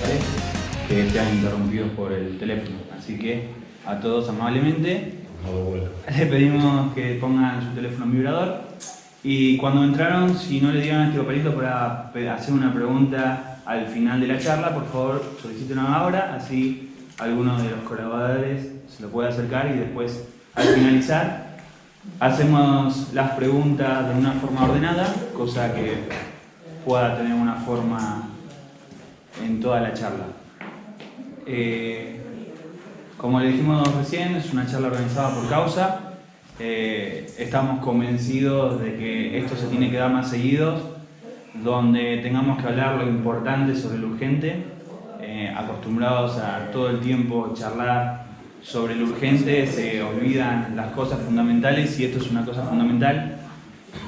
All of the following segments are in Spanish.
familiares que sean interrumpidos por el teléfono. Así que a todos amablemente les pedimos que pongan su teléfono en vibrador y cuando entraron, si no le dieron a este papelito para hacer una pregunta al final de la charla, por favor solicítenlo ahora, así alguno de los colaboradores se lo puede acercar y después al finalizar hacemos las preguntas de una forma ordenada, cosa que pueda tener una forma en toda la charla. Como le dijimos recién, es una charla organizada por causa. Estamos convencidos de que esto se tiene que dar más seguidos, donde tengamos que hablar lo importante sobre lo urgente, acostumbrados a todo el tiempo charlar sobre lo urgente, se olvidan las cosas fundamentales y esto es una cosa fundamental.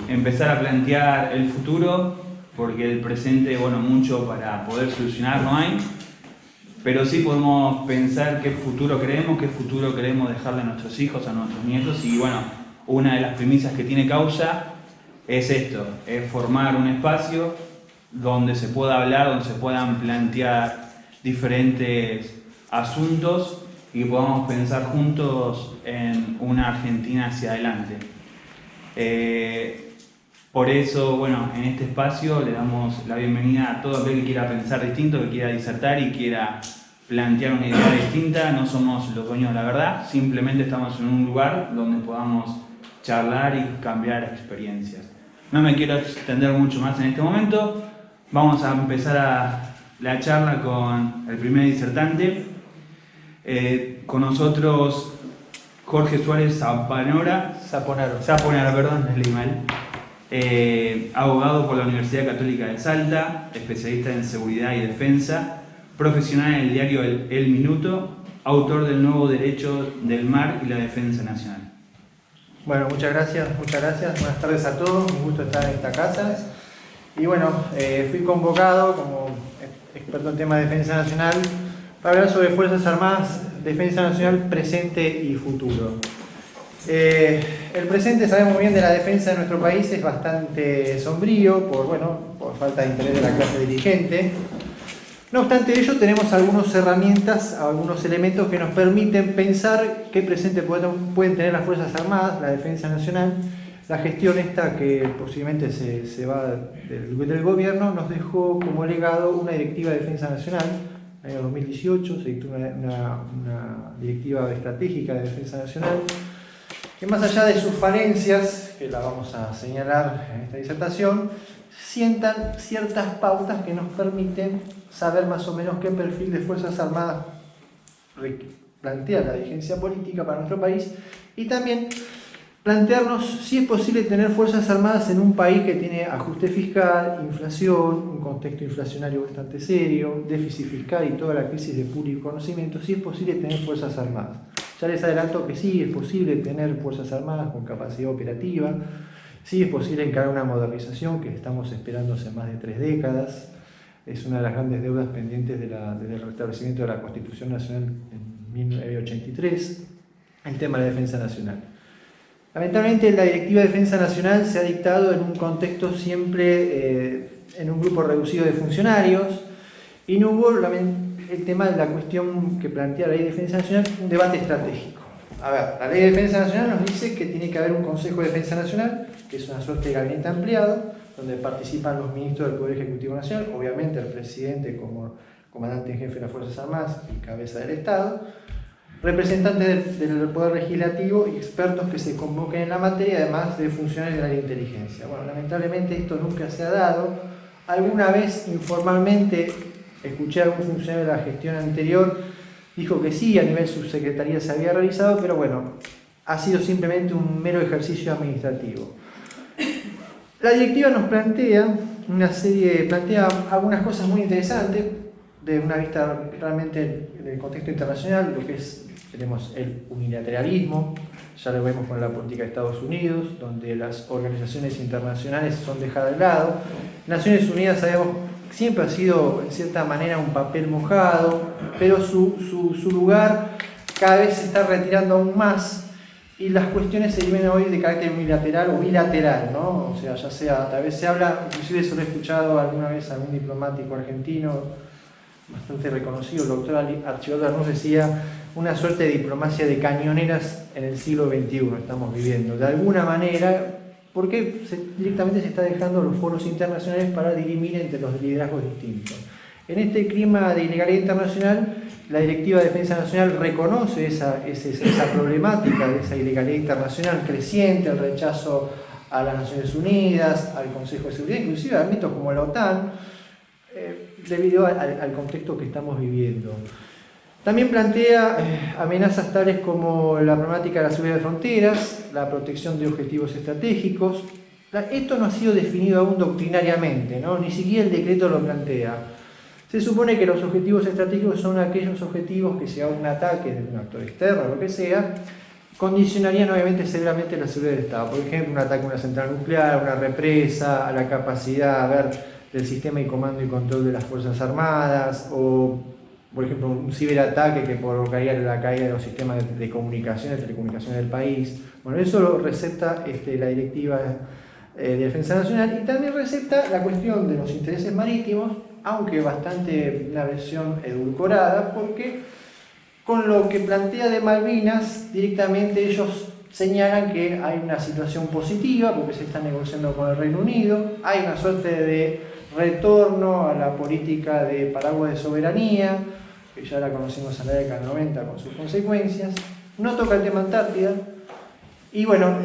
Empezar a plantear el futuro, porque el presente, bueno, mucho para poder solucionar no hay, pero sí podemos pensar qué futuro queremos dejarle a nuestros hijos, a nuestros nietos, y bueno, una de las premisas que tiene causa es esto, es formar un espacio donde se pueda hablar, donde se puedan plantear diferentes asuntos y que podamos pensar juntos en una Argentina hacia adelante. Por eso, bueno, en este espacio le damos la bienvenida a todo aquel que quiera pensar distinto, que quiera disertar y quiera plantear una idea distinta. No somos los dueños de la verdad, simplemente estamos en un lugar donde podamos charlar y cambiar experiencias. No me quiero extender mucho más en este momento. Vamos a empezar la charla con el primer disertante. Con nosotros Jorge Suárez Saponara, perdón, leí mal. Abogado por la Universidad Católica de Salta, especialista en seguridad y defensa, profesional en el diario El Minuto, autor del nuevo Derecho del Mar y la Defensa Nacional. Bueno, muchas gracias. Buenas tardes a todos, un gusto estar en esta casa. Y bueno, fui convocado como experto en tema de defensa nacional para hablar sobre Fuerzas Armadas, defensa nacional presente y futuro. El presente, sabemos muy bien, de la defensa de nuestro país es bastante sombrío por falta de interés de la clase dirigente. No obstante ello, tenemos algunas herramientas, algunos elementos que nos permiten pensar qué presente pueden tener las Fuerzas Armadas, la defensa nacional. La gestión esta, que posiblemente se va del gobierno, nos dejó como legado una directiva de defensa nacional. En el año 2018 se dictó una directiva estratégica de defensa nacional, que más allá de sus falencias, que la vamos a señalar en esta disertación, sientan ciertas pautas que nos permiten saber más o menos qué perfil de Fuerzas Armadas plantea la dirigencia política para nuestro país, y también plantearnos si es posible tener Fuerzas Armadas en un país que tiene ajuste fiscal, inflación, un contexto inflacionario bastante serio, déficit fiscal y toda la crisis de público conocimiento, si es posible tener Fuerzas Armadas. Ya les adelanto que sí, es posible tener Fuerzas Armadas con capacidad operativa, sí es posible encarar una modernización que estamos esperando hace más de 3 décadas, es una de las grandes deudas pendientes desde el restablecimiento de la Constitución Nacional en 1983, el tema de la defensa nacional. Lamentablemente la Directiva de Defensa Nacional se ha dictado en un contexto siempre en un grupo reducido de funcionarios y no hubo el tema de la cuestión que plantea la Ley de Defensa Nacional, un debate estratégico. A ver, la Ley de Defensa Nacional nos dice que tiene que haber un Consejo de Defensa Nacional, que es una suerte de gabinete ampliado, donde participan los ministros del Poder Ejecutivo Nacional, obviamente el presidente como comandante en jefe de las Fuerzas Armadas y cabeza del Estado, representantes del Poder Legislativo y expertos que se convoquen en la materia, además de funcionarios de la inteligencia. Bueno, lamentablemente esto nunca se ha dado. Alguna vez informalmente escuché a algún funcionario de la gestión anterior, dijo que sí, a nivel subsecretaría se había realizado, pero bueno, ha sido simplemente un mero ejercicio administrativo. La directiva nos plantea algunas cosas muy interesantes, de una vista realmente del contexto internacional, lo que es, tenemos el unilateralismo, ya lo vemos con la política de Estados Unidos, donde las organizaciones internacionales son dejadas de lado. Naciones Unidas, sabemos, siempre ha sido en cierta manera un papel mojado, pero su lugar cada vez se está retirando aún más y las cuestiones se viven hoy de carácter unilateral o bilateral, ¿no? O sea, tal vez se habla, inclusive eso lo he escuchado alguna vez a algún diplomático argentino, bastante reconocido, el doctor Archibaldo Arnús, decía una suerte de diplomacia de cañoneras en el siglo XXI estamos viviendo. De alguna manera, porque directamente se está dejando los foros internacionales para dirimir entre los liderazgos distintos. En este clima de ilegalidad internacional, la Directiva de Defensa Nacional reconoce esa problemática de esa ilegalidad internacional creciente, el rechazo a las Naciones Unidas, al Consejo de Seguridad, inclusive a ámbitos como la OTAN, debido al contexto que estamos viviendo. También plantea amenazas tales como la problemática de la seguridad de fronteras, la protección de objetivos estratégicos. Esto no ha sido definido aún doctrinariamente, ¿no? Ni siquiera el decreto lo plantea. Se supone que los objetivos estratégicos son aquellos objetivos que, si haga un ataque de un actor externo o lo que sea, condicionarían obviamente severamente la seguridad del Estado. Por ejemplo, un ataque a una central nuclear, una represa, a la capacidad del sistema de comando y control de las Fuerzas Armadas, o por ejemplo un ciberataque que provocaría la caída de los sistemas de comunicaciones, telecomunicaciones del país. Bueno, eso lo receta la Directiva de Defensa Nacional, y también receta la cuestión de los intereses marítimos, aunque bastante una versión edulcorada, porque con lo que plantea de Malvinas, directamente ellos señalan que hay una situación positiva, porque se está negociando con el Reino Unido, hay una suerte de retorno a la política de paraguas de soberanía, que ya la conocimos en la década del 90 con sus consecuencias, no toca el tema Antártida, y bueno,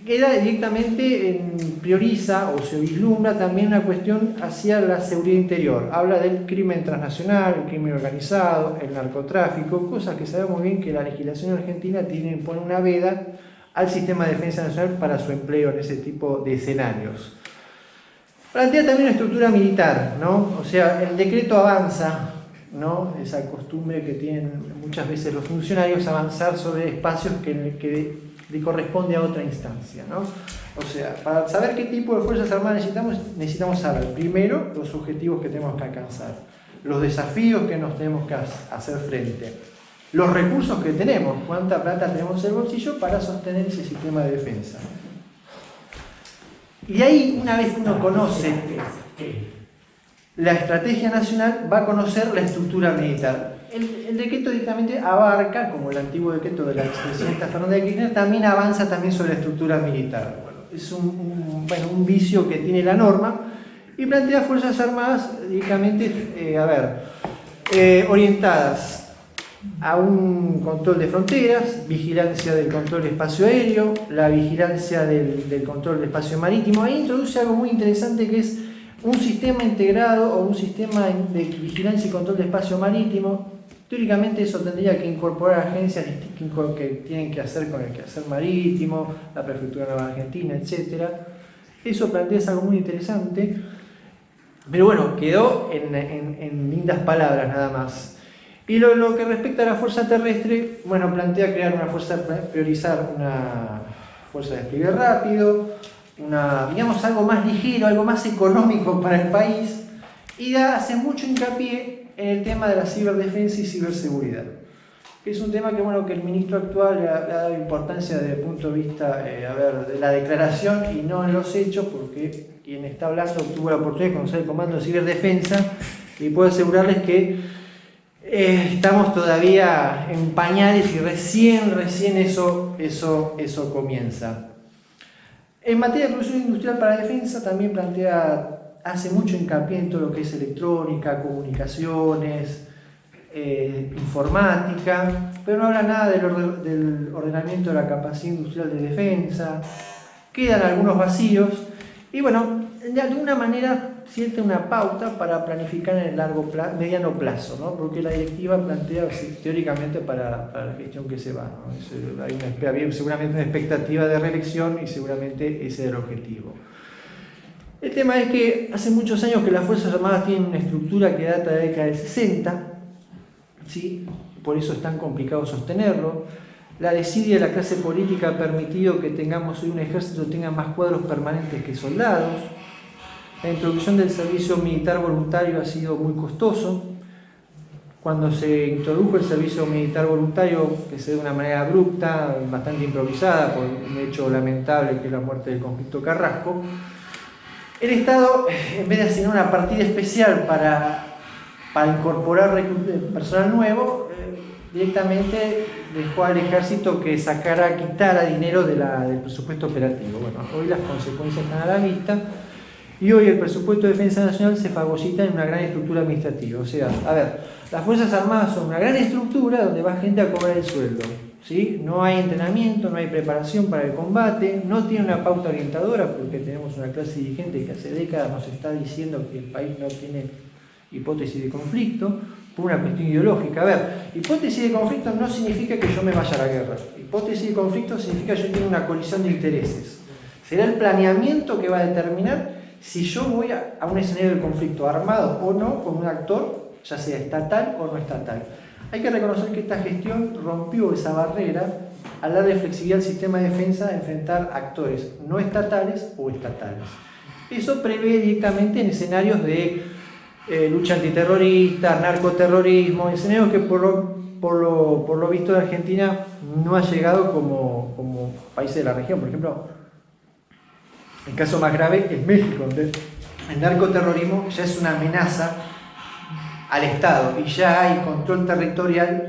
queda directamente, prioriza o se vislumbra también una cuestión hacia la seguridad interior. Habla del crimen transnacional, el crimen organizado, el narcotráfico, cosas que sabemos bien que la legislación argentina pone una veda al sistema de defensa nacional para su empleo en ese tipo de escenarios. Plantea también una estructura militar, ¿no? O sea, el decreto avanza, ¿no? Esa costumbre que tienen muchas veces los funcionarios, avanzar sobre espacios que le corresponde a otra instancia, ¿no? O sea, para saber qué tipo de Fuerzas Armadas necesitamos saber primero los objetivos que tenemos que alcanzar, los desafíos que nos tenemos que hacer frente, los recursos que tenemos, cuánta plata tenemos en el bolsillo para sostener ese sistema de defensa. Y ahí, una vez que uno conoce la estrategia nacional, va a conocer la estructura militar. El decreto directamente abarca, como el antiguo decreto de la expresidenta Fernanda de Kirchner, también avanza también sobre la estructura militar. Bueno, es un vicio que tiene la norma, y plantea Fuerzas Armadas directamente, orientadas a un control de fronteras, vigilancia del control del espacio aéreo, la vigilancia del control del espacio marítimo. Ahí introduce algo muy interesante, que es un sistema integrado o un sistema de vigilancia y control del espacio marítimo. Teóricamente eso tendría que incorporar agencias que tienen que hacer con el quehacer marítimo, la Prefectura Naval Argentina, etc. Eso plantea algo muy interesante, pero bueno, quedó en lindas palabras nada más. Y lo que respecta a la fuerza terrestre, bueno, plantea priorizar una fuerza de despliegue rápido, digamos algo más ligero, algo más económico para el país, y hace mucho hincapié en el tema de la ciberdefensa y ciberseguridad, que es un tema que el ministro actual le ha dado importancia desde el punto de vista de la declaración y no en los hechos, porque quien está hablando tuvo la oportunidad de conocer el Comando de Ciberdefensa, y puedo asegurarles que estamos todavía en pañales y recién eso comienza. En materia de producción industrial para defensa también hace mucho hincapié en todo lo que es electrónica, comunicaciones, informática, pero no habla nada del ordenamiento de la capacidad industrial de defensa. Quedan algunos vacíos y bueno, de alguna manera siente una pauta para planificar en el mediano plazo, ¿no? Porque la directiva plantea teóricamente para la gestión que se va, ¿no? Hay seguramente una expectativa de reelección y seguramente ese es el objetivo. El tema es que hace muchos años que las Fuerzas Armadas tienen una estructura que data de la década del 60, ¿sí? Por eso es tan complicado sostenerlo. La desidia de la clase política ha permitido que tengamos hoy un ejército que tenga más cuadros permanentes que soldados. La introducción del servicio militar voluntario ha sido muy costoso. Cuando se introdujo el servicio militar voluntario, que se dio de una manera abrupta, bastante improvisada, por un hecho lamentable que es la muerte del conflicto Carrasco, el Estado, en vez de asignar una partida especial para para incorporar personal nuevo, directamente dejó al ejército que quitara dinero del presupuesto operativo. Bueno, hoy las consecuencias están a la vista y hoy el presupuesto de defensa nacional se fagocita en una gran estructura administrativa. O sea, a ver, las Fuerzas Armadas son una gran estructura donde va gente a cobrar el sueldo, ¿sí? No hay entrenamiento, no hay preparación para el combate, no tiene una pauta orientadora porque tenemos una clase dirigente que hace décadas nos está diciendo que el país no tiene hipótesis de conflicto, por una cuestión ideológica. A ver, hipótesis de conflicto no significa que yo me vaya a la guerra. Hipótesis de conflicto significa que yo tengo una colisión de intereses. Será el planeamiento que va a determinar si yo voy a un escenario de conflicto armado o no con un actor, ya sea estatal o no estatal. Hay que reconocer que esta gestión rompió esa barrera al darle flexibilidad al sistema de defensa a enfrentar actores no estatales o estatales. Eso prevé directamente en escenarios de lucha antiterrorista, narcoterrorismo, escenarios que por lo visto de Argentina no ha llegado como país de la región. Por ejemplo, el caso más grave es México, donde el narcoterrorismo ya es una amenaza al Estado y ya hay control territorial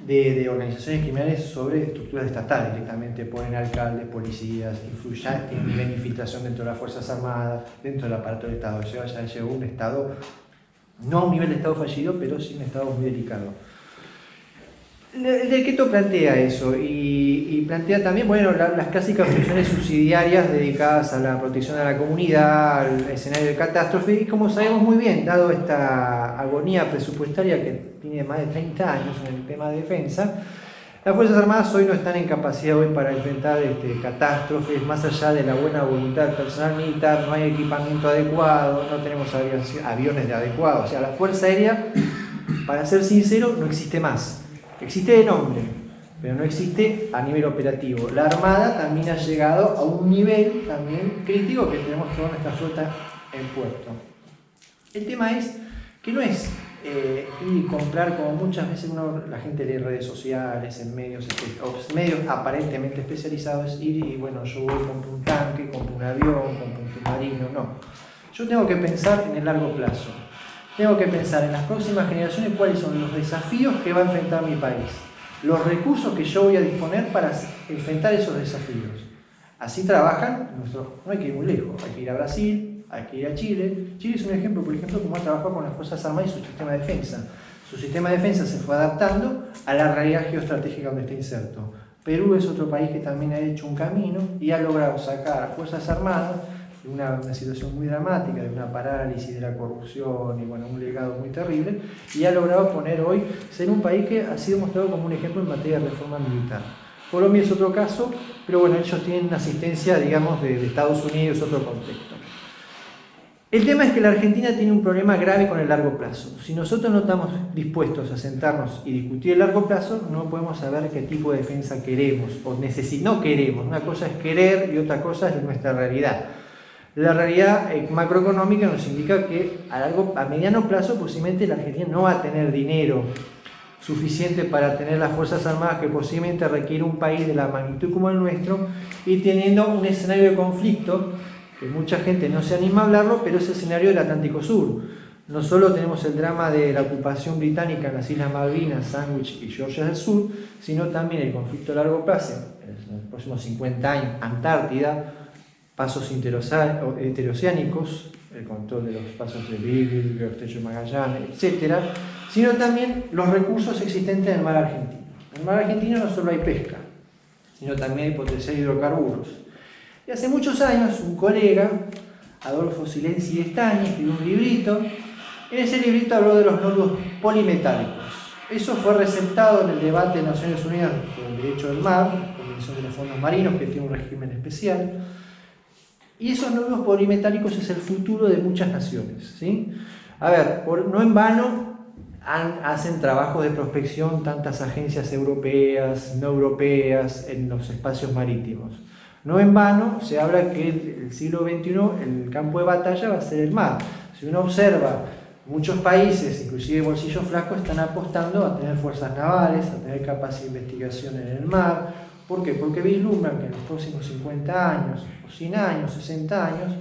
de organizaciones criminales sobre estructuras estatales. Directamente ponen alcaldes, policías, influyen en nivel de infiltración dentro de las Fuerzas Armadas, dentro del aparato del Estado. Ya llegó un Estado, no a un nivel de Estado fallido, pero sí un Estado muy delicado. El decreto plantea eso y plantea también, bueno, las clásicas funciones subsidiarias dedicadas a la protección de la comunidad, al escenario de catástrofe, y como sabemos muy bien, dado esta agonía presupuestaria que tiene más de 30 años en el tema de defensa, las Fuerzas Armadas hoy no están en capacidad hoy para enfrentar catástrofes, más allá de la buena voluntad del personal militar, no hay equipamiento adecuado, no tenemos aviones adecuados, o sea, la Fuerza Aérea, para ser sincero, no existe más. Existe de nombre, pero no existe a nivel operativo. La Armada también ha llegado a un nivel también crítico que tenemos toda nuestra flota en puerto. El tema es que no es ir y comprar, como muchas veces la gente lee redes sociales, en medios aparentemente especializados, es ir y bueno, yo voy, compro un tanque, compro un avión, compro un submarino, no. Yo tengo que pensar en el largo plazo. Tengo que pensar en las próximas generaciones cuáles son los desafíos que va a enfrentar mi país, los recursos que yo voy a disponer para enfrentar esos desafíos. Así trabajan no hay que ir muy lejos, hay que ir a Brasil, hay que ir a Chile. Chile es un ejemplo, por ejemplo, cómo ha trabajado con las Fuerzas Armadas y su sistema de defensa. Su sistema de defensa se fue adaptando a la realidad geoestratégica donde está inserto. Perú es otro país que también ha hecho un camino y ha logrado sacar a Fuerzas Armadas de una situación muy dramática, de una parálisis de la corrupción y bueno, un legado muy terrible, y ha logrado poner hoy, ser un país que ha sido mostrado como un ejemplo en materia de reforma militar. Colombia es otro caso, pero bueno, ellos tienen una asistencia, digamos, de Estados Unidos, otro contexto. El tema es que la Argentina tiene un problema grave con el largo plazo. Si nosotros no estamos dispuestos a sentarnos y discutir el largo plazo, no podemos saber qué tipo de defensa queremos o no queremos. Una cosa es querer y otra cosa es nuestra realidad. La realidad macroeconómica nos indica que a mediano plazo posiblemente la Argentina no va a tener dinero suficiente para tener las Fuerzas Armadas que posiblemente requiere un país de la magnitud como el nuestro, y teniendo un escenario de conflicto que mucha gente no se anima a hablarlo, pero es el escenario del Atlántico Sur. No solo tenemos el drama de la ocupación británica en las Islas Malvinas, Sandwich y Georgia del Sur, sino también el conflicto a largo plazo, en los próximos 50 años, Antártida, pasos interoceánicos, el control de los pasos de Beagle, el estrecho de Magallanes, etc., sino también los recursos existentes en el mar argentino. En el mar argentino no solo hay pesca, sino también hay potencial de hidrocarburos. Y hace muchos años un colega, Adolfo Silenzi Estañi, escribió un librito. En ese librito habló de los nódulos polimetálicos. Eso fue receptado en el debate de Naciones Unidas por el derecho del mar, la Convención de los Fondos Marinos, que tiene un régimen especial. Y esos nódulos polimetálicos es el futuro de muchas naciones, ¿sí? A ver, no en vano hacen trabajos de prospección tantas agencias europeas, no europeas, en los espacios marítimos. No en vano se habla que el siglo XXI el campo de batalla va a ser el mar. Si uno observa, muchos países, inclusive bolsillos flacos, están apostando a tener fuerzas navales, a tener capacidad de investigación en el mar. ¿Por qué? Porque vislumbran que en los próximos 50 años, o 100 años, 60 años,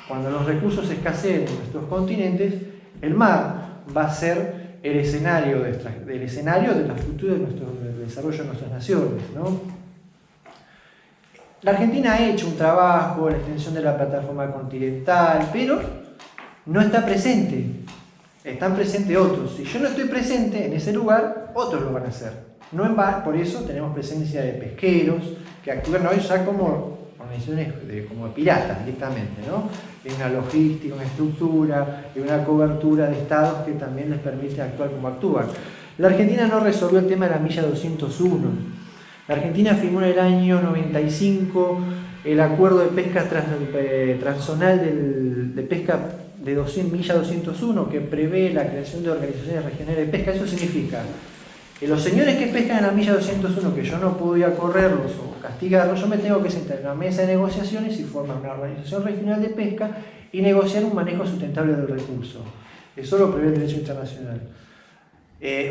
cuando los recursos escaseen en nuestros continentes, el mar va a ser el escenario de la futura del desarrollo de nuestras naciones, ¿no? La Argentina ha hecho un trabajo en la extensión de la plataforma continental, pero no está presente. Están presentes otros. Si yo no estoy presente en ese lugar, otros lo van a hacer. No en vano, por eso tenemos presencia de pesqueros que actúan hoy ya como organizaciones como piratas directamente, ¿no? Hay una logística, una estructura y una cobertura de estados que también les permite actuar como actúan. La Argentina no resolvió el tema de la milla 201. La Argentina firmó en el año 95 el acuerdo de pesca transzonal de pesca de milla 201 que prevé la creación de organizaciones regionales de pesca. Eso significa que los señores que pescan en la milla 201, que yo no podía correrlos o castigarlos, yo me tengo que sentar en una mesa de negociaciones y formar una organización regional de pesca y negociar un manejo sustentable del recurso. Eso lo prevé el derecho internacional.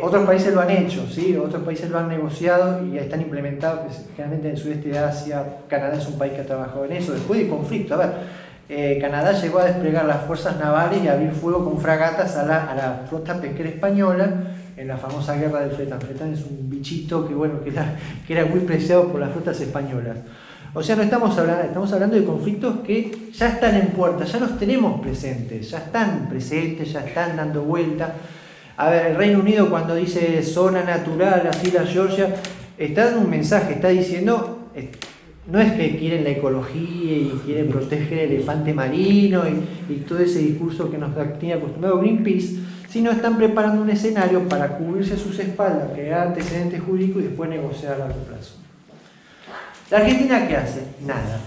Otros países lo han hecho, ¿sí? Otros países lo han negociado y están implementados, generalmente en el sudeste de Asia. Canadá es un país que ha trabajado en eso. Después del conflicto, a ver, Canadá llegó a desplegar las fuerzas navales y a abrir fuego con fragatas a la flota pesquera española en la famosa guerra del Fletán. Fletán es un bichito que era muy preciado por las flotas españolas. O sea, no estamos hablando de conflictos que ya están en puerta, ya los tenemos presentes, ya están dando vuelta. A ver, el Reino Unido cuando dice zona natural, las Islas Georgia, está dando un mensaje, está diciendo, no es que quieren la ecología y quieren proteger el elefante marino y todo ese discurso que nos tiene acostumbrado Greenpeace, sino están preparando un escenario para cubrirse sus espaldas, crear antecedentes jurídicos y después negociar a largo plazo. ¿La Argentina qué hace? Nada.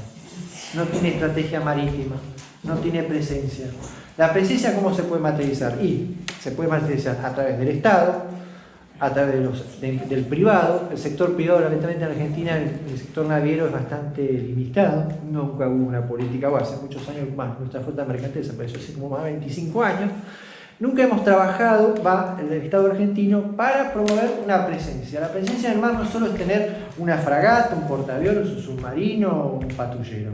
No tiene estrategia marítima, no tiene presencia. ¿La presencia cómo se puede materializar? Y se puede materializar a través del Estado, a través del privado. El sector privado, lamentablemente en Argentina, el sector naviero es bastante limitado. Nunca hubo una política, hace muchos años más, nuestra flota mercante desapareció hace como más de 25 años. Nunca hemos trabajado, el Estado argentino, para promover una presencia. La presencia en el mar no solo es tener una fragata, un portaaviones, un submarino o un patrullero.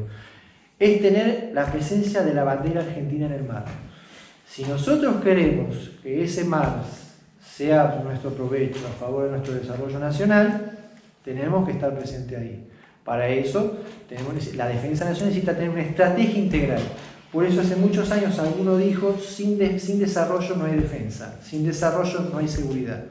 Es tener la presencia de la bandera argentina en el mar. Si nosotros queremos que ese mar sea por nuestro provecho, a favor de nuestro desarrollo nacional, tenemos que estar presentes ahí. Para eso, la defensa nacional necesita tener una estrategia integral. Por eso hace muchos años alguno dijo, sin desarrollo no hay defensa, sin desarrollo no hay seguridad.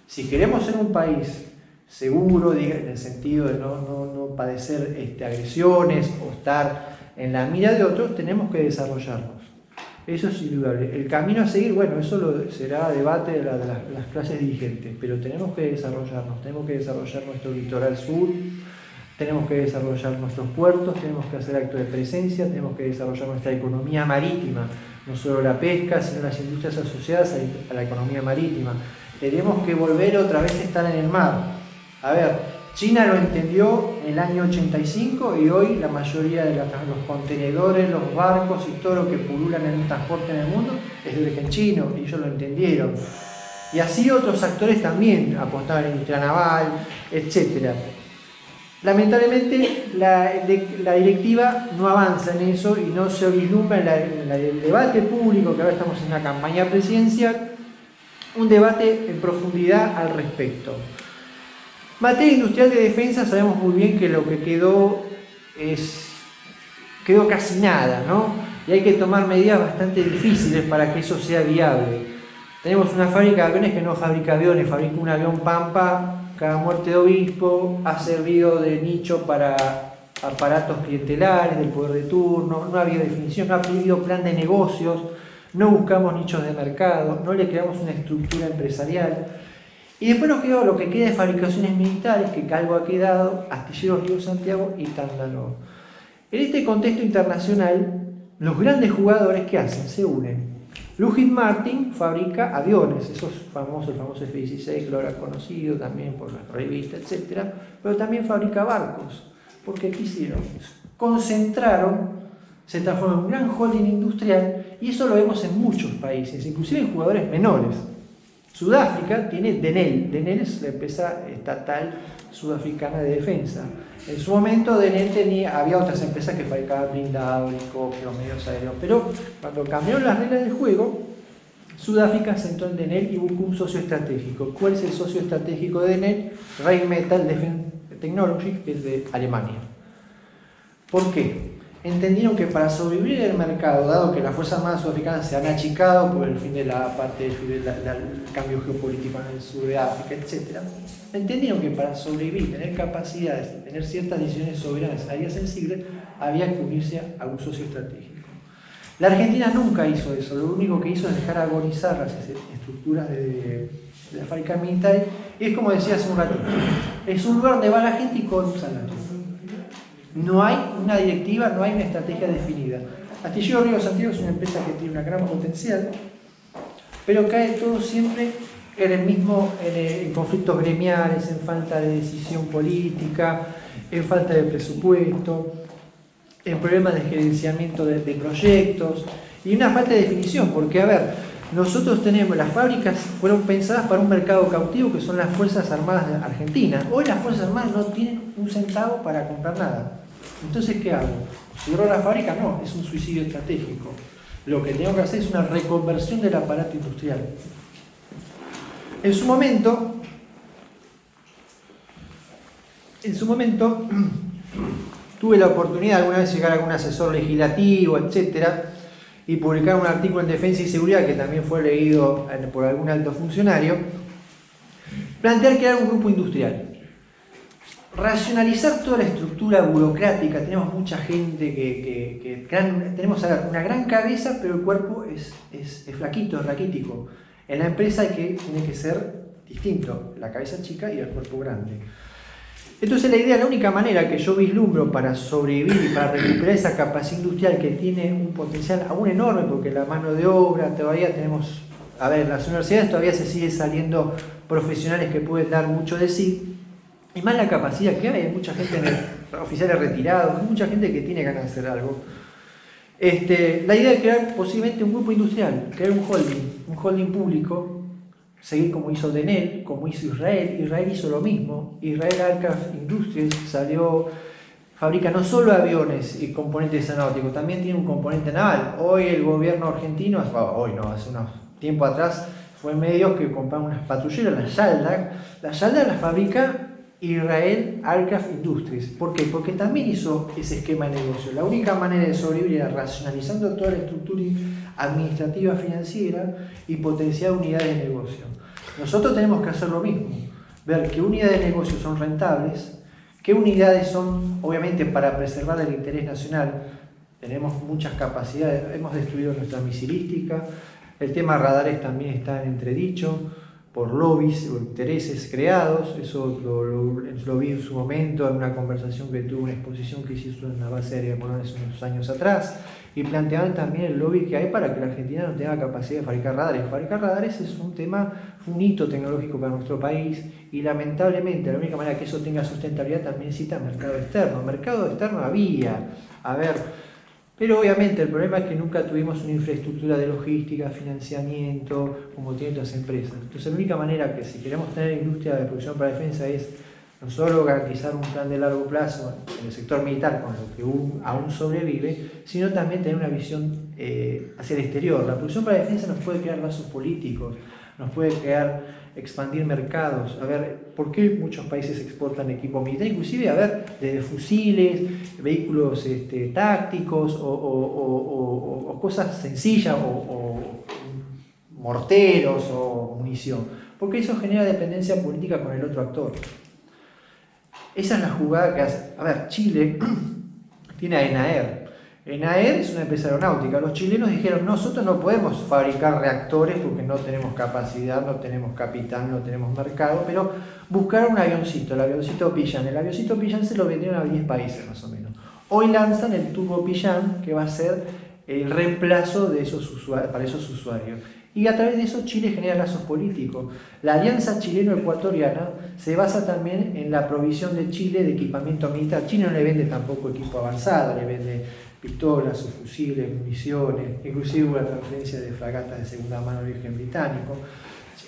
Si queremos ser un país seguro, en el sentido de no padecer agresiones o estar en la mira de otros, tenemos que desarrollarnos. Eso es indudable. El camino a seguir, eso será debate de las clases dirigentes, pero tenemos que desarrollarnos, tenemos que desarrollar nuestro litoral sur, tenemos que desarrollar nuestros puertos, tenemos que hacer actos de presencia, tenemos que desarrollar nuestra economía marítima, no solo la pesca, sino las industrias asociadas a la economía marítima. Tenemos que volver otra vez a estar en el mar. A ver, China lo entendió en el año 85 y hoy la mayoría de los contenedores, los barcos y todo lo que pululan en el transporte en el mundo es de origen chino, y ellos lo entendieron. Y así otros actores también apostaban a la industria naval, etc. Lamentablemente la directiva no avanza en eso y no se vislumbra en el debate público, que ahora estamos en una campaña presidencial, un debate en profundidad al respecto. Materia industrial de defensa, sabemos muy bien que lo que quedó casi nada, ¿no? Y hay que tomar medidas bastante difíciles para que eso sea viable. Tenemos una fábrica de aviones que no fabrica aviones, fabrica un avión Pampa. Cada muerte de obispo ha servido de nicho para aparatos clientelares del poder de turno, no ha habido definición, no ha habido plan de negocios, no buscamos nichos de mercado, no le creamos una estructura empresarial. Y después nos quedó lo que queda de fabricaciones militares, que Calvo ha quedado, Astilleros Río Santiago y Tandaló. En este contexto internacional, los grandes jugadores, ¿qué hacen? Se unen. Lockheed Martin fabrica aviones, el famoso F-16 que lo habrá conocido también por las revistas, etc. Pero también fabrica barcos, porque ¿qué hicieron? Concentraron, se transformó en un gran holding industrial, y eso lo vemos en muchos países, inclusive en jugadores menores. Sudáfrica tiene Denel. Denel es la empresa estatal sudafricana de defensa. En su momento Denel había otras empresas que fabricaban blindados, helicópteros, medios aéreos, pero cuando cambiaron las reglas del juego, Sudáfrica sentó en Denel y buscó un socio estratégico. ¿Cuál es el socio estratégico de Denel? Rheinmetall Defense Technology, que es de Alemania. ¿Por qué? Entendieron que para sobrevivir en el mercado, dado que las Fuerzas Armadas sudafricanas se han achicado por el fin de la parte del cambio geopolítico en el sur de África, etc., entendieron que para sobrevivir, tener capacidades, tener ciertas decisiones soberanas, áreas sensibles, había que unirse a un socio estratégico. La Argentina nunca hizo eso, lo único que hizo es dejar agonizar las estructuras de la fábrica militar, y es como decía hace un ratito, es un lugar donde va la gente y con un salario. No hay una directiva, no hay una estrategia definida. Astillero Río Santiago es una empresa que tiene una gran potencial, pero cae todo siempre en conflictos gremiales, en falta de decisión política, en falta de presupuesto, en problemas de gerenciamiento de proyectos y una falta de definición, porque a ver, nosotros tenemos, las fábricas fueron pensadas para un mercado cautivo que son las Fuerzas Armadas de Argentina. Hoy las Fuerzas Armadas no tienen un centavo para comprar nada. Entonces, ¿qué hago? ¿Cierro la fábrica? No, es un suicidio estratégico. Lo que tengo que hacer es una reconversión del aparato industrial. En su momento, tuve la oportunidad alguna vez de llegar a algún asesor legislativo, etcétera, y publicar un artículo en Defensa y Seguridad que también fue leído por algún alto funcionario, plantear crear un grupo industrial. Racionalizar toda la estructura burocrática. Tenemos mucha gente tenemos una gran cabeza, pero el cuerpo es flaquito, es raquítico. En la empresa tiene que ser distinto, la cabeza chica y el cuerpo grande. Entonces la única manera que yo vislumbro para sobrevivir y para recuperar esa capacidad industrial que tiene un potencial aún enorme, porque la mano de obra todavía tenemos, a ver, en las universidades todavía se sigue saliendo profesionales que pueden dar mucho de sí, y más la capacidad que hay mucha gente, oficiales retirados, hay mucha gente que tiene ganas de hacer algo. La idea de crear posiblemente un grupo industrial, crear un holding público, seguir como hizo Denel, como hizo Israel. Israel hizo lo mismo. Israel Aircraft Industries fabrica no solo aviones y componentes aeronáuticos, también tiene un componente naval. Hoy el gobierno argentino, hace unos tiempo atrás, fue en medios que compraron unas patrulleras, las Yaldak. La Yaldak las fabrica Israel Aircraft Industries. ¿Por qué? Porque también hizo ese esquema de negocio. La única manera de sobrevivir era racionalizando toda la estructura administrativa financiera y potenciar unidades de negocio. Nosotros tenemos que hacer lo mismo, ver qué unidades de negocio son rentables, qué unidades son, obviamente, para preservar el interés nacional. Tenemos muchas capacidades, hemos destruido nuestra misilística, el tema radares también está en entredicho, por lobbies o intereses creados. Eso lo vi en su momento en una conversación que tuve, una exposición que hizo en la base aérea de Morón hace unos años atrás, y planteaban también el lobby que hay para que la Argentina no tenga capacidad de fabricar radares. Fabricar radares es un hito tecnológico para nuestro país, y lamentablemente la única manera que eso tenga sustentabilidad también necesita mercado externo. Mercado externo había, pero obviamente el problema es que nunca tuvimos una infraestructura de logística, financiamiento, como tienen otras empresas. Entonces la única manera que si queremos tener industria de producción para defensa es no solo garantizar un plan de largo plazo en el sector militar con lo que aún sobrevive, sino también tener una visión hacia el exterior. La producción para defensa nos puede crear lazos políticos, nos puede expandir mercados. ¿Por qué muchos países exportan equipo militar? Inclusive, desde fusiles, vehículos tácticos o cosas sencillas, o morteros o munición. Porque eso genera dependencia política con el otro actor. Esa es la jugada que hace. Chile tiene a ENAER. ENAER es una empresa aeronáutica. Los chilenos dijeron, nosotros no podemos fabricar reactores porque no tenemos capacidad, no tenemos capital, no tenemos mercado, pero buscaron un avioncito, el avioncito Pillan. El avioncito Pillan se lo vendieron a 10 países más o menos. Hoy lanzan el Turbo Pillan, que va a ser el reemplazo de para esos usuarios. Y a través de eso Chile genera lazos políticos. La alianza chileno-ecuatoriana se basa también en la provisión de Chile de equipamiento militar. Chile no le vende tampoco equipo avanzado, le vende pistolas o fusiles, municiones, inclusive una transferencia de fragatas de segunda mano al Virgen Británico.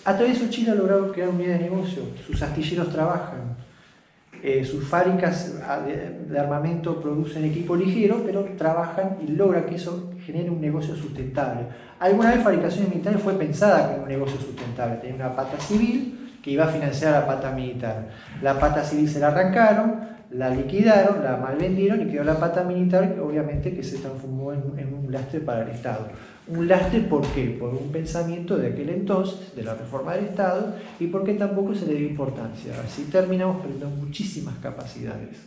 A través de eso Chile ha logrado crear unidad de negocio, sus astilleros trabajan. sus fábricas de armamento producen equipo ligero, pero trabajan y logran que eso genere un negocio sustentable. Alguna vez fabricaciones militares fue pensada como un negocio sustentable, tenía una pata civil que iba a financiar la pata militar. La pata civil se la arrancaron, la liquidaron, la malvendieron y quedó la pata militar, obviamente que se transformó en un lastre para el Estado. Un lastre, ¿por qué? Por un pensamiento de aquel entonces, de la reforma del Estado, y porque tampoco se le dio importancia. Así terminamos perdiendo muchísimas capacidades.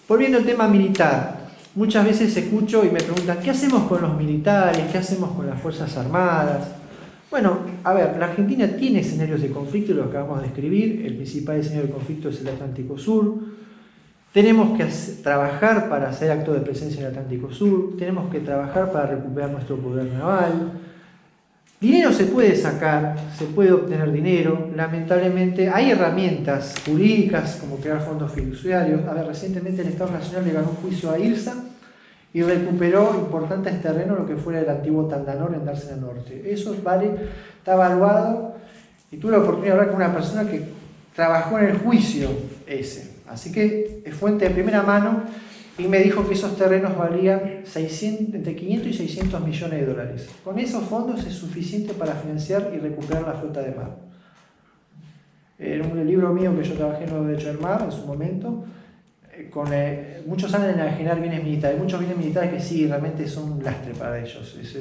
Volviendo al tema militar, muchas veces escucho y me preguntan, ¿qué hacemos con los militares? ¿Qué hacemos con las Fuerzas Armadas? Bueno, a ver, la Argentina tiene escenarios de conflicto, lo acabamos de escribir. El principal escenario de conflicto es el Atlántico Sur. Tenemos que trabajar para hacer actos de presencia en el Atlántico Sur. Tenemos que trabajar para recuperar nuestro poder naval. Dinero se puede sacar, se puede obtener dinero. Lamentablemente hay herramientas jurídicas como crear fondos fiduciarios. A ver, recientemente el Estado Nacional le ganó un juicio a IRSA y recuperó importantes terrenos, lo que fuera el antiguo Tandanor en Dársena Norte. Eso vale, está evaluado, y tuve la oportunidad de hablar con una persona que trabajó en el juicio ese. Así que es fuente de primera mano, y me dijo que esos terrenos valían entre 500 y 600 millones de dólares. Con esos fondos es suficiente para financiar y recuperar la flota de mar. En un libro mío que yo trabajé en Nuevo Derecho del Mar en su momento, muchos hablan de enajenar bienes militares. Hay muchos bienes militares que sí, realmente son un lastre para ellos. Eso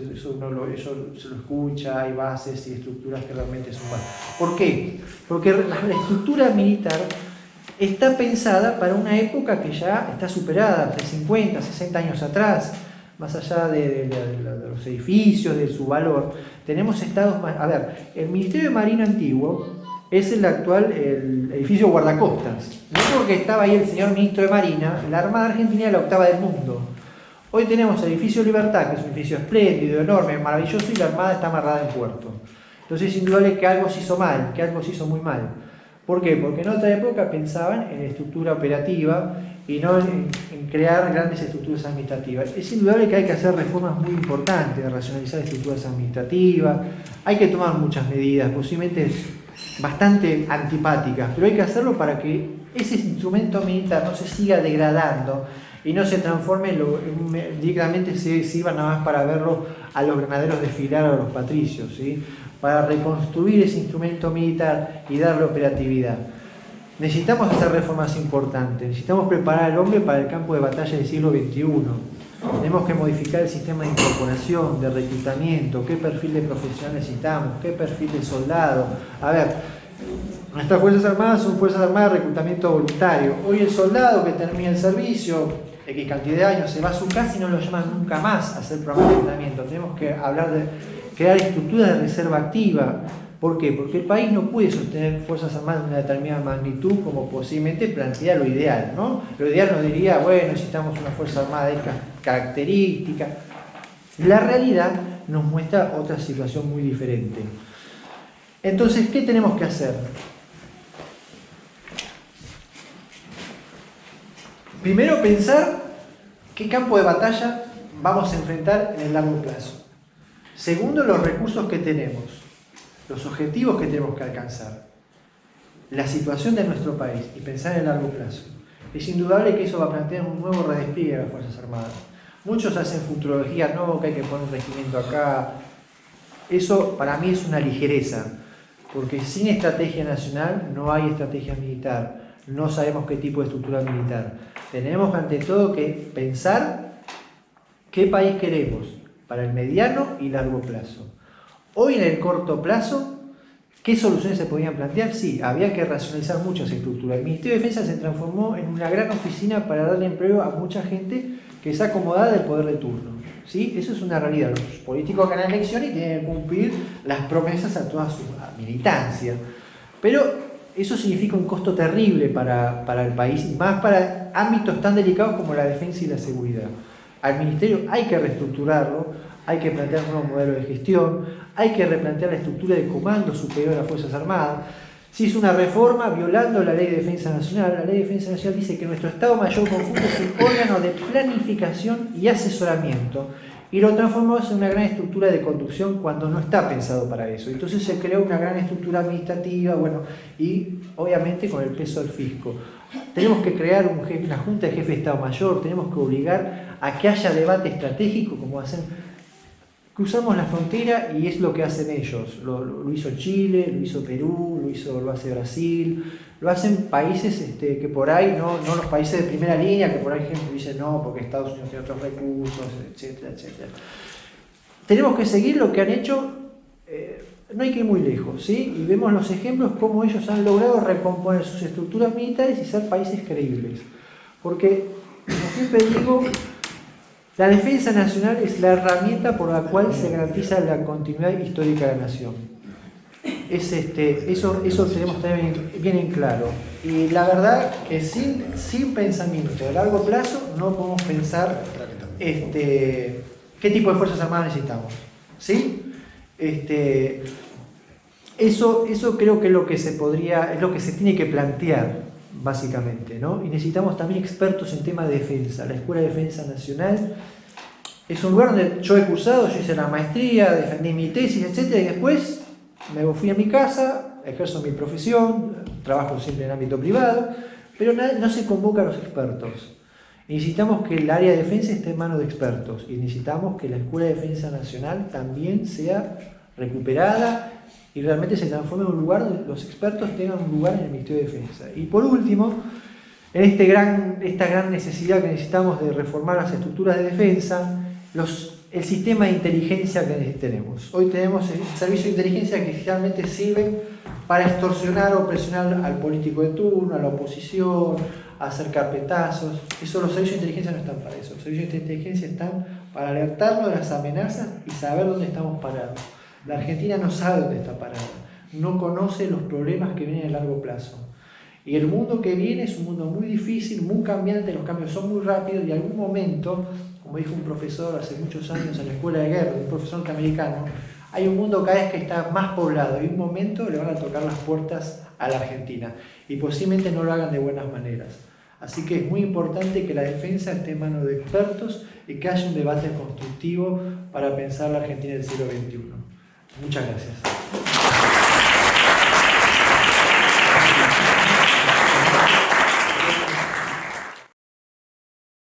se lo escucha, hay bases y estructuras que realmente son malas. ¿Por qué? Porque la estructura militar está pensada para una época que ya está superada, de 50, 60 años atrás, más allá de los edificios, de su valor. Tenemos estados más... A ver, el Ministerio de Marina antiguo es el actual el edificio guardacostas. No porque estaba ahí el señor ministro de Marina, la Armada Argentina era la octava del mundo. Hoy tenemos el edificio Libertad, que es un edificio espléndido, enorme, maravilloso, y la Armada está amarrada en puerto. Entonces es indudable que algo se hizo mal, que algo se hizo muy mal. ¿Por qué? Porque en otra época pensaban en estructura operativa y no en crear grandes estructuras administrativas. Es indudable que hay que hacer reformas muy importantes, de racionalizar estructuras administrativas, hay que tomar muchas medidas, posiblemente bastante antipáticas, pero hay que hacerlo para que ese instrumento militar no se siga degradando y no se transforme directamente se sirva nada más para verlo a los granaderos desfilar o a los patricios, ¿sí? Para reconstruir ese instrumento militar y darle operatividad. Necesitamos hacer reformas importantes, necesitamos preparar al hombre para el campo de batalla del siglo XXI. Tenemos que modificar el sistema de incorporación, de reclutamiento, qué perfil de profesional necesitamos, qué perfil de soldado. A ver, nuestras Fuerzas Armadas son Fuerzas Armadas de reclutamiento voluntario. Hoy el soldado que termina el servicio, X cantidad de años, se va a su casa y no lo llaman nunca más a hacer programas de entrenamiento. Tenemos que hablar de crear estructuras de reserva activa. ¿Por qué? Porque el país no puede sostener Fuerzas Armadas de una determinada magnitud como posiblemente plantea lo ideal, ¿no? Lo ideal nos diría, bueno, necesitamos una Fuerza Armada de estas características. La realidad nos muestra otra situación muy diferente. Entonces, ¿qué tenemos que hacer? Primero, pensar qué campo de batalla vamos a enfrentar en el largo plazo. Segundo, los recursos que tenemos, los objetivos que tenemos que alcanzar, la situación de nuestro país y pensar en el largo plazo. Es indudable que eso va a plantear un nuevo redespliegue de las Fuerzas Armadas. Muchos hacen futurología, no, que hay que poner un regimiento acá. Eso para mí es una ligereza, porque sin estrategia nacional no hay estrategia militar. No sabemos qué tipo de estructura militar. Tenemos ante todo que pensar qué país queremos para el mediano y largo plazo. Hoy en el corto plazo, ¿qué soluciones se podían plantear? Sí, había que racionalizar muchas estructuras. El Ministerio de Defensa se transformó en una gran oficina para darle empleo a mucha gente que es acomodada del poder de turno. ¿Sí? Eso es una realidad. Los políticos ganan elecciones y tienen que cumplir las promesas a toda su militancia. Pero eso significa un costo terrible para el país, y más para ámbitos tan delicados como la defensa y la seguridad. Al Ministerio hay que reestructurarlo, hay que plantear un nuevo modelo de gestión, hay que replantear la estructura de comando superior a las Fuerzas Armadas. Se hizo una reforma violando la Ley de Defensa Nacional. La Ley de Defensa Nacional dice que nuestro Estado Mayor Conjunto es un órgano de planificación y asesoramiento y lo transformamos en una gran estructura de conducción cuando no está pensado para eso. Entonces se creó una gran estructura administrativa, bueno, y obviamente con el peso del fisco. Tenemos que crear una junta de jefe de Estado Mayor, tenemos que obligar a que haya debate estratégico, como hacen. Cruzamos la frontera y es lo que hacen ellos. Lo hizo Chile, lo hizo Perú, lo hace Brasil, lo hacen países que por ahí, no los países de primera línea, que por ahí gente dice no, porque Estados Unidos tiene otros recursos, etcétera, etcétera. Tenemos que seguir lo que han hecho, no hay que ir muy lejos, ¿sí? Y vemos los ejemplos cómo ellos han logrado recomponer sus estructuras militares y ser países creíbles. Porque, como siempre digo, la defensa nacional es la herramienta por la cual se garantiza la continuidad histórica de la nación. Eso tenemos también bien en claro. Y la verdad que sin pensamiento de largo plazo no podemos pensar qué tipo de Fuerzas Armadas necesitamos. ¿Sí? Eso creo que es lo que se tiene que plantear, básicamente, ¿no? Y necesitamos también expertos en temas de defensa. La Escuela de Defensa Nacional es un lugar donde yo he cursado, yo hice la maestría, defendí mi tesis, etc. Y después me fui a mi casa, ejerzo mi profesión, trabajo siempre en el ámbito privado, pero no se convoca a los expertos. Necesitamos que el área de defensa esté en manos de expertos y necesitamos que la Escuela de Defensa Nacional también sea recuperada y realmente se transforme en un lugar donde los expertos tengan un lugar en el Ministerio de Defensa. Y por último, en esta gran necesidad que necesitamos de reformar las estructuras de defensa, el sistema de inteligencia que tenemos. Hoy tenemos el servicio de inteligencia que generalmente sirven para extorsionar o presionar al político de turno, a la oposición, a hacer carpetazos. Los servicios de inteligencia no están para eso. Los servicios de inteligencia están para alertarnos de las amenazas y saber dónde estamos parados. La Argentina no sabe dónde está parada, no conoce los problemas que vienen a largo plazo. Y el mundo que viene es un mundo muy difícil, muy cambiante, los cambios son muy rápidos y en algún momento, como dijo un profesor hace muchos años en la escuela de guerra, un profesor norteamericano, hay un mundo cada vez que está más poblado y en un momento le van a tocar las puertas a la Argentina y posiblemente no lo hagan de buenas maneras. Así que es muy importante que la defensa esté en manos de expertos y que haya un debate constructivo para pensar la Argentina del siglo XXI. Muchas gracias.